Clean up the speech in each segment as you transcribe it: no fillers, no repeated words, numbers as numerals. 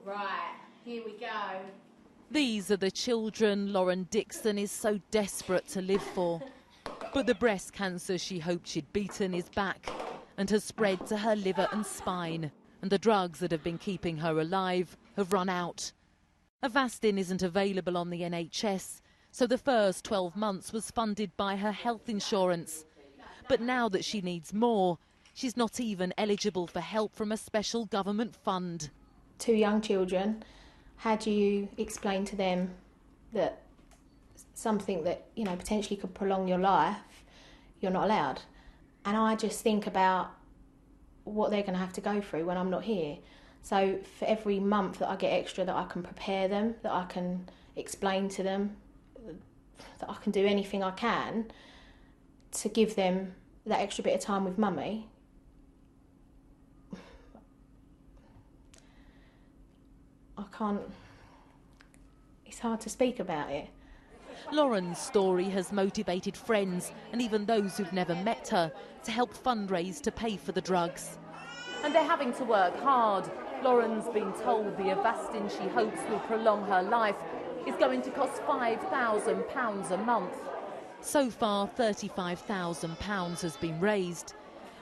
Right, here we go. These are the children Lauren Dixon is so desperate to live for. But the breast cancer she hoped she'd beaten is back and has spread to her liver and spine. And the drugs that have been keeping her alive have run out. Avastin isn't available on the NHS, so the first 12 months was funded by her health insurance. But now that she needs more, she's not even eligible for help from a special government fund. 2 young children, how do you explain to them that something that, you know, potentially could prolong your life, you're not allowed? And I just think about what they're going to have to go through when I'm not here. So for every month that I get extra, that I can prepare them, that I can explain to them, that I can do anything I can to give them that extra bit of time with mummy, I can't, it's hard to speak about it. Lauren's story has motivated friends and even those who've never met her to help fundraise to pay for the drugs. And they're having to work hard. Lauren's been told the Avastin she hopes will prolong her life is going to cost £5,000 a month. So far, £35,000 has been raised.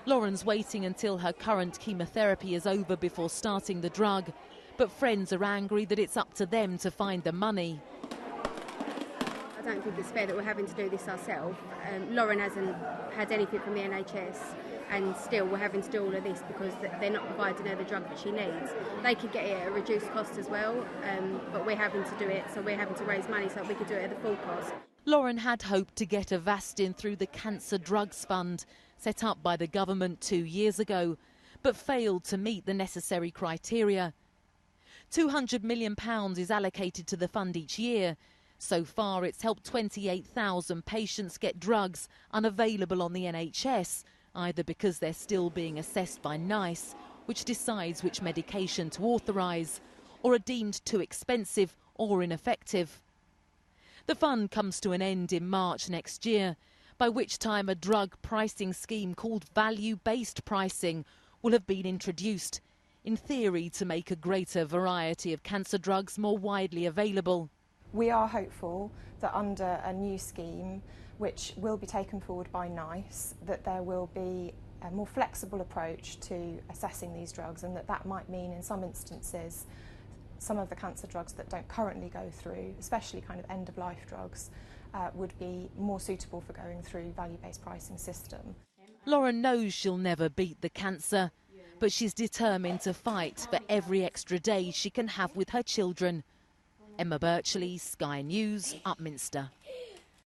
Lauren's waiting until her current chemotherapy is over before starting the drug. But friends are angry that it's up to them to find the money. I don't think it's fair that we're having to do this ourselves. Lauren hasn't had anything from the NHS, and still we're having to do all of this because they're not providing her the drug that she needs. They could get it at a reduced cost as well, but we're having to do it, so we're having to raise money so that we could do it at the full cost. Lauren had hoped to get Avastin through the Cancer Drugs Fund, set up by the government 2 years ago, but failed to meet the necessary criteria. £200 million is allocated to the fund each year. So far, it's helped 28,000 patients get drugs unavailable on the NHS, either because they're still being assessed by NICE, which decides which medication to authorise, or are deemed too expensive or ineffective. The fund comes to an end in March next year, by which time a drug pricing scheme called value-based pricing will have been introduced, in theory to make a greater variety of cancer drugs more widely available. We are hopeful that under a new scheme, which will be taken forward by NICE, that there will be a more flexible approach to assessing these drugs, and that might mean in some instances some of the cancer drugs that don't currently go through, especially kind of end-of-life drugs, would be more suitable for going through value-based pricing system. Lauren knows she'll never beat the cancer, but she's determined to fight for every extra day she can have with her children. Emma Birchley, Sky News, Upminster.